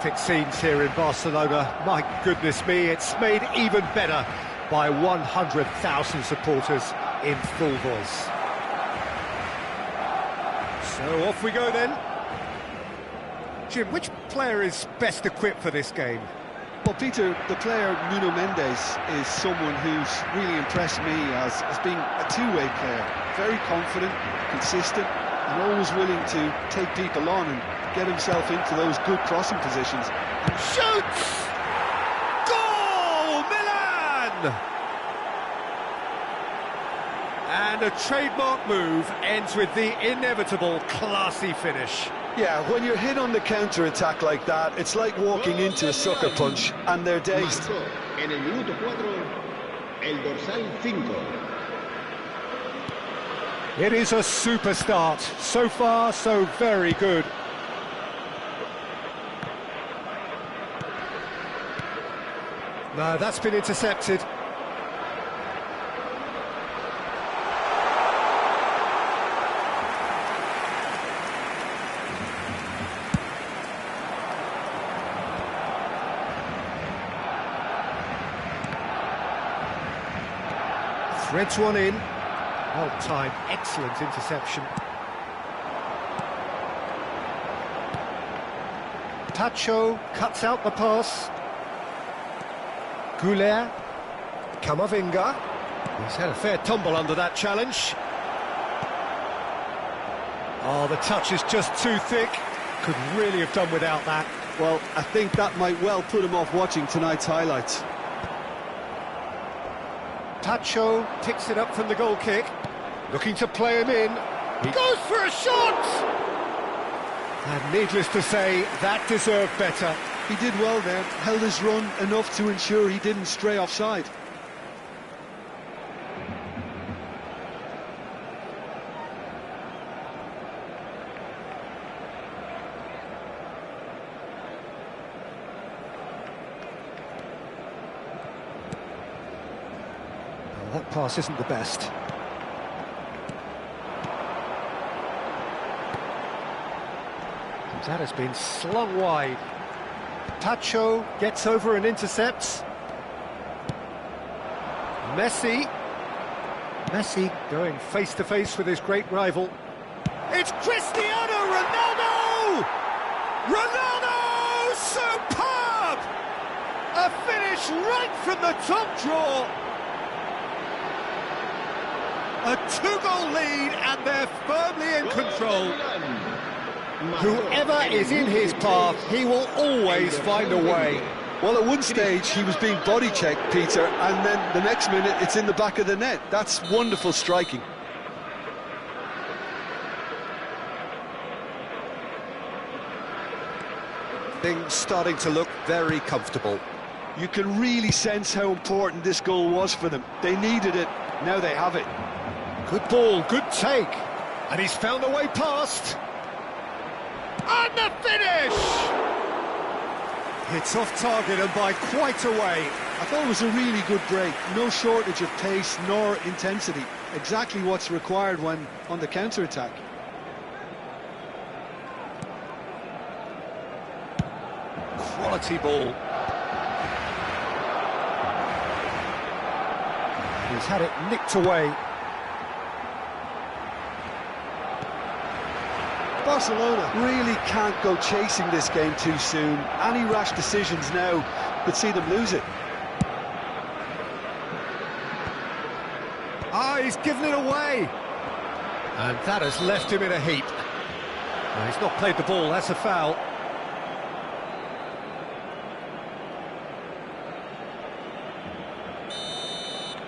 Scenes here in Barcelona. My goodness me, it's made even better by 100,000 supporters in full voice. So off we go then. Jim, which player is best equipped for this game? Well, Peter, the player Nuno Mendes is someone who's really impressed me as being a two-way player. Very confident, consistent, and always willing to take people on and get himself into those good crossing positions. And shoots! Goal! Milan! And a trademark move ends with the inevitable classy finish. Yeah, when you're hit on the counter-attack like that, it's like walking into a sucker punch, and they're dazed. En el minuto 4, el dorsal 5. It is a super start. So far, so very good. No, that's been intercepted. Threads one in. Well timed, excellent interception. Tacho cuts out the pass. Goulet, Camavinga. He's had a fair tumble under that challenge. Oh, the touch is just too thick. Could really have done without that. Well, I think that might well put him off watching tonight's highlights. Tacho picks it up from the goal kick. Looking to play him in. He goes for a shot! And needless to say, that deserved better. He did well there, held his run enough to ensure he didn't stray offside. Well, that pass isn't the best. That has been slung wide. Tacho gets over and intercepts. Messi going face to face with his great rival. It's Cristiano Ronaldo! Ronaldo! Superb! A finish right from the top draw. A two-goal lead and they're firmly in control. Whoever is in his path, he will always find a way. Well, at one stage, he was being body-checked, Peter, and then the next minute, it's in the back of the net. That's wonderful striking. Things starting to look very comfortable. You can really sense how important this goal was for them. They needed it, now they have it. Good ball, good take. And he's found a way past. And the finish! It's off target and by quite a way. I thought it was a really good break. No shortage of pace nor intensity. Exactly what's required when on the counter-attack. Quality ball. He's had it nicked away. Barcelona really can't go chasing this game too soon. Any rash decisions now could see them lose it. He's given it away. And that has left him in a heap. No, he's not played the ball, that's a foul.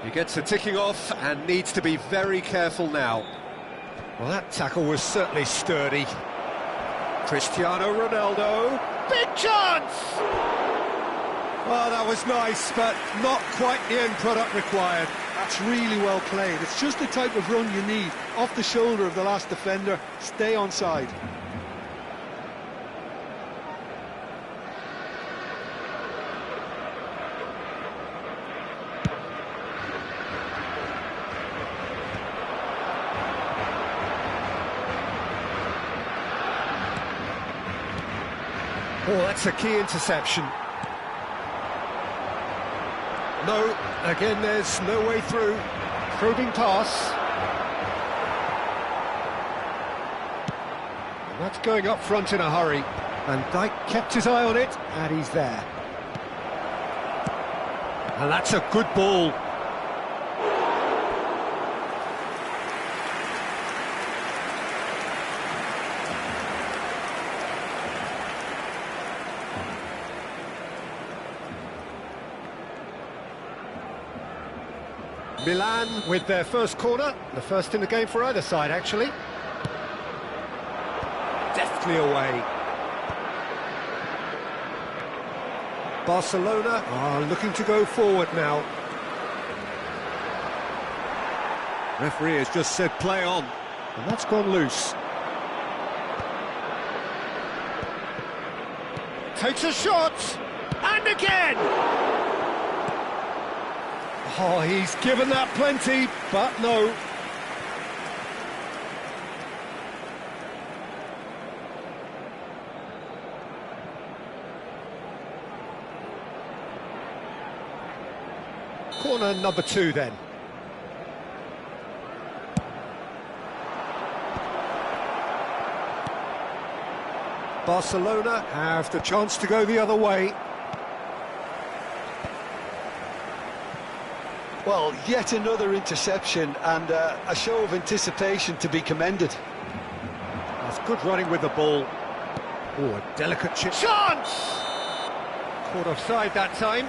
He gets a ticking off and needs to be very careful now. Well, that tackle was certainly sturdy. Cristiano Ronaldo. Big chance! Oh, that was nice, but not quite the end product required. That's really well played. It's just the type of run you need. Off the shoulder of the last defender, stay onside. Oh, that's a key interception. No, again there's no way through. Probing pass. And that's going up front in a hurry. Van Dijk kept his eye on it, and he's there. And that's a good ball. Milan with their first corner, the first in the game for either side, actually. Deftly away. Barcelona are looking to go forward now. Referee has just said play on, and that's gone loose. Takes a shot, and again! Oh, he's given that plenty, but no. Corner number 2 then. Barcelona have the chance to go the other way. Well, yet another interception and a show of anticipation to be commended. That's good running with the ball. Oh, a delicate chip. Chance! Caught offside that time.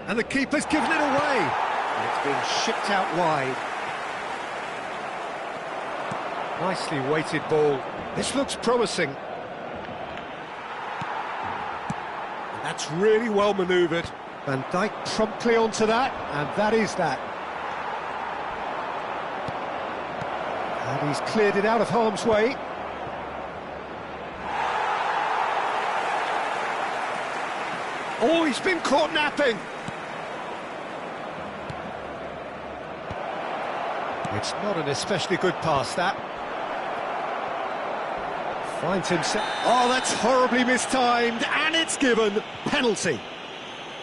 And the keeper's given it away. And it's been shipped out wide. Nicely weighted ball. This looks promising. And that's really well manoeuvred. Van Dijk promptly onto that, and that is that. And he's cleared it out of harm's way. Oh, he's been caught napping. It's not an especially good pass, that. Finds himself... Oh, that's horribly mistimed, and it's given. Penalty.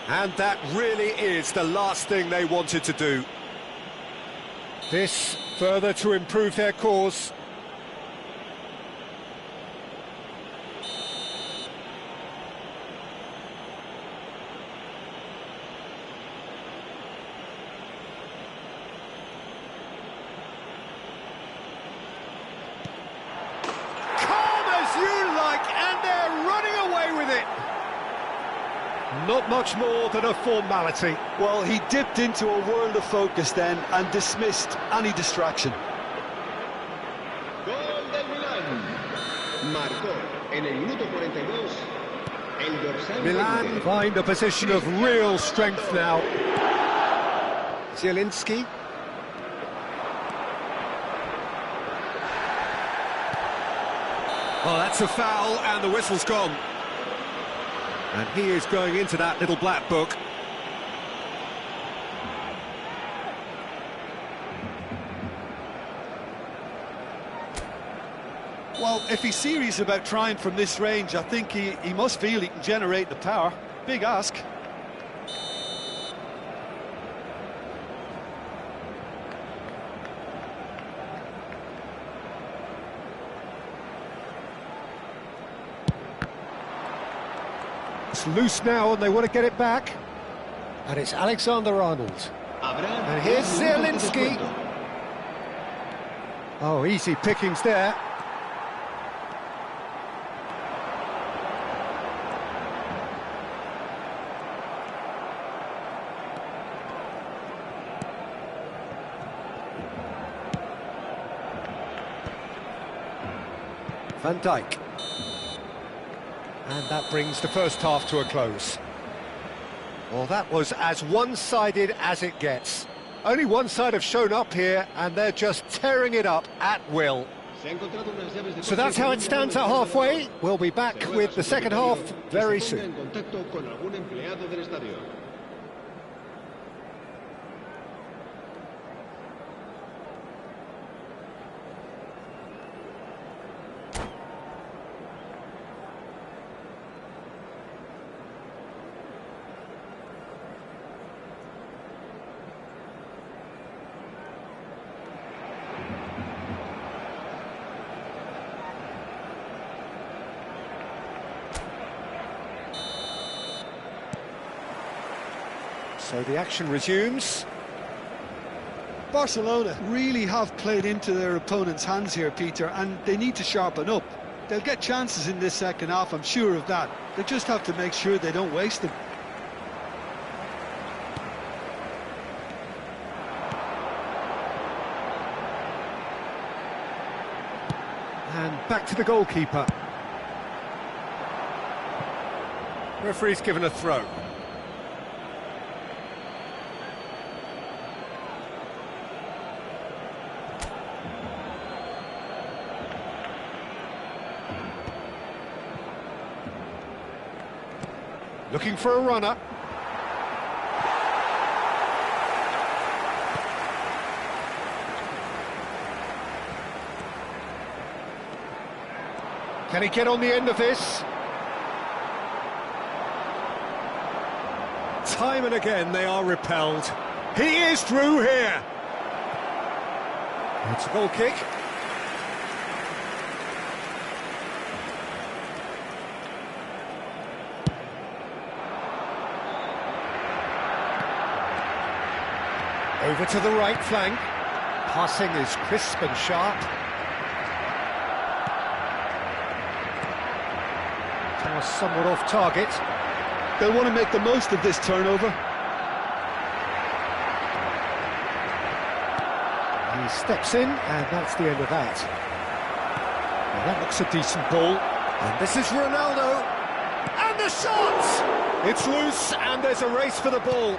And that really is the last thing they wanted to do. This further to improve their cause. Not much more than a formality. Well, he dipped into a world of focus then and dismissed any distraction. Gol del Milan. Marcó en el minuto 42 el dorsal. Milan find a position of real strength now. Zielinski. Oh, that's a foul, and the whistle's gone. And he is going into that little black book. Well, if he's serious about trying from this range, I think he must feel he can generate the power. Big ask. It's loose now and they want to get it back. And it's Alexander-Arnold. And here's Zielinski. Oh, easy pickings there. Van Dijk. And that brings the first half to a close. Well, that was as one-sided as it gets. Only one side have shown up here, and they're just tearing it up at will. So that's how it stands at halfway. We'll be back with the second half very soon. So the action resumes. Barcelona really have played into their opponent's hands here, Peter, and they need to sharpen up. They'll get chances in this second half, I'm sure of that. They just have to make sure they don't waste them. And back to the goalkeeper. Referee's given a throw. Looking for a runner. Can he get on the end of this? Time and again they are repelled. He is through here. It's a goal kick. Over to the right flank. Passing is crisp and sharp. Now somewhat off target. They'll want to make the most of this turnover. He steps in, and that's the end of that. Well, that looks a decent ball. And this is Ronaldo. And the shot! It's loose, and there's a race for the ball.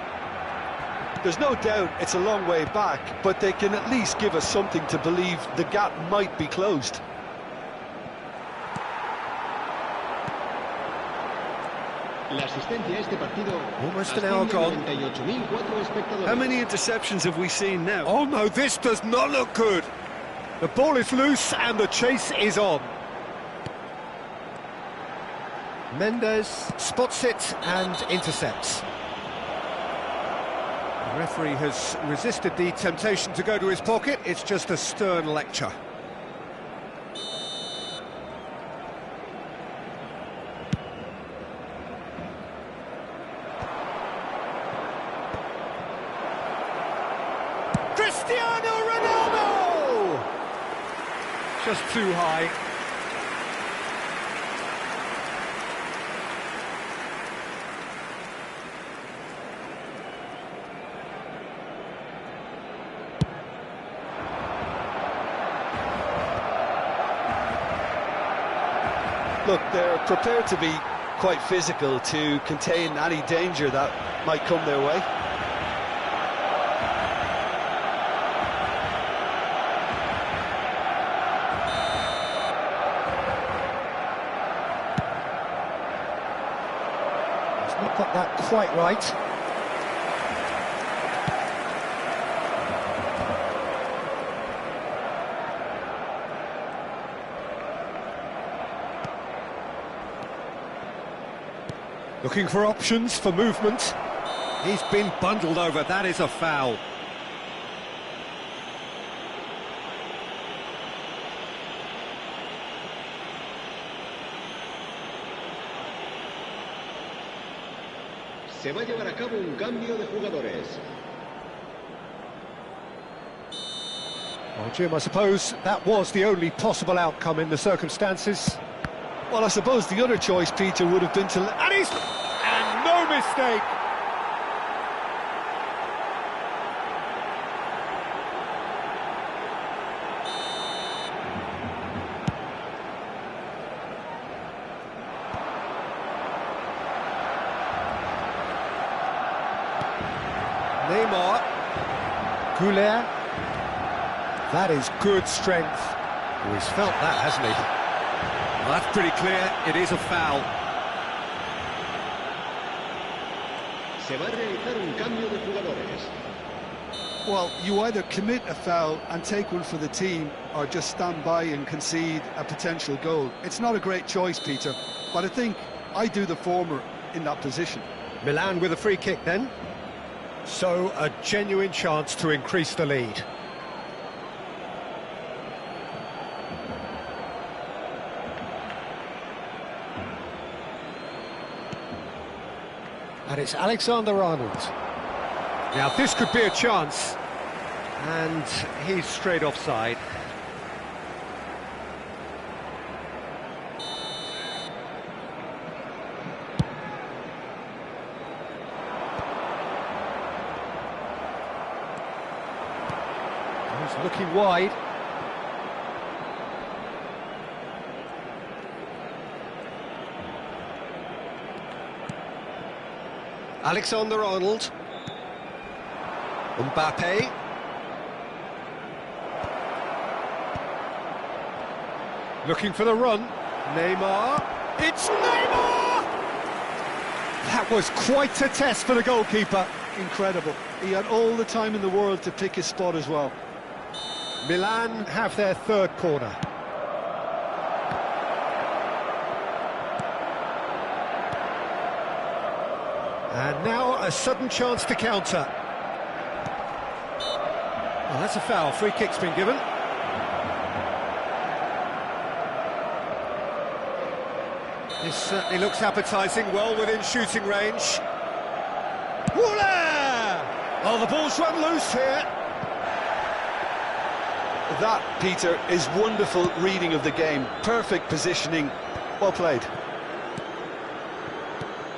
There's no doubt it's a long way back, but they can at least give us something to believe the gap might be closed. Almost an hour gone. How many interceptions have we seen now? Oh no, this does not look good. The ball is loose and the chase is on. Mendes spots it and intercepts. The referee has resisted the temptation to go to his pocket. It's just a stern lecture. Cristiano Ronaldo! Just too high. Look, they're prepared to be quite physical to contain any danger that might come their way. He's not got that quite right. Looking for options for movement. He's been bundled over, that is a foul. Se va a llevar a cabo un cambio de jugadores. Well, Jim, I suppose that was the only possible outcome in the circumstances. Well, I suppose the other choice, Peter, would have been to... And no mistake! Neymar. Goulet. That is good strength. Oh, he's felt that, hasn't he? Well, that's pretty clear. It is a foul. Se va a realizar un cambio de jugadores. Well, you either commit a foul and take one for the team, or just stand by and concede a potential goal. It's not a great choice, Peter, but I think I do the former in that position. Milan with a free kick then. So, a genuine chance to increase the lead. And it's Alexander-Arnold. Now, this could be a chance. And he's straight offside. He's looking wide. Alexander-Arnold. Mbappe. Looking for the run. Neymar. It's Neymar! That was quite a test for the goalkeeper. Incredible. He had all the time in the world to pick his spot as well. Milan have their third corner. And now a sudden chance to counter. Well, that's a foul. Free kick's been given. This certainly looks appetising, well within shooting range. Voila! Oh, the ball's run loose here. That, Peter, is wonderful reading of the game. Perfect positioning. Well played.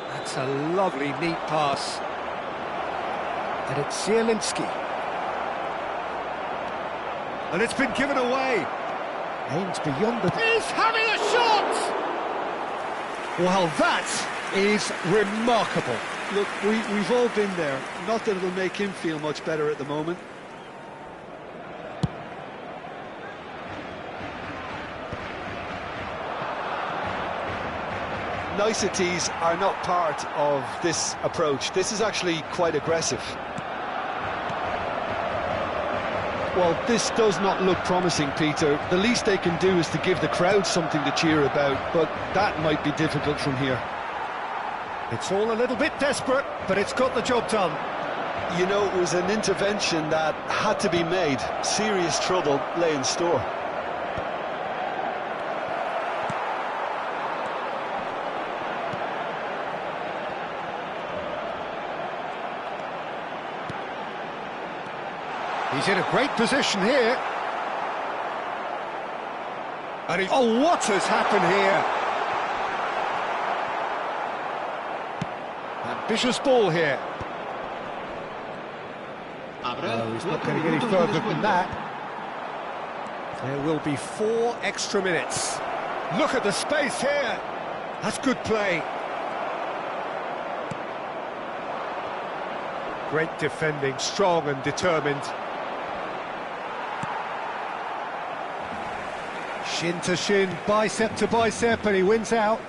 That's a lovely, neat pass. And it's Zielinski. And it's been given away. Aims beyond the... He's having a shot! Well, that is remarkable. Look, we've all been there. Not that it'll make him feel much better at the moment. Niceties are not part of this approach. This is actually quite aggressive. Well, this does not look promising, Peter. The least they can do is to give the crowd something to cheer about, but that might be difficult from here. It's all a little bit desperate, but it's got the job done. You know, it was an intervention that had to be made. Serious trouble lay in store. He's in a great position here. And oh, what has happened here? Ambitious ball here. Oh, he's not going to get any further than that. There will be 4 extra minutes. Look at the space here. That's good play. Great defending, strong and determined. Shin to shin, bicep to bicep, and he wins out.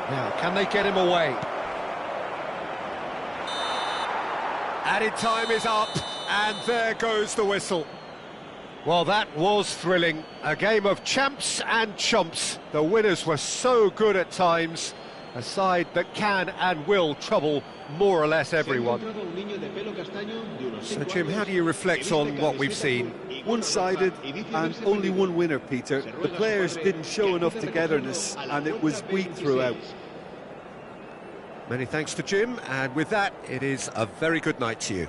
Now, can they get him away? Added time is up, and there goes the whistle. Well, that was thrilling. A game of champs and chumps. The winners were so good at times. A side that can and will trouble more or less everyone. So, Jim, how do you reflect on what we've seen? One-sided and only one winner, Peter. The players didn't show enough togetherness and it was weak throughout. Many thanks to Jim, and with that, it is a very good night to you.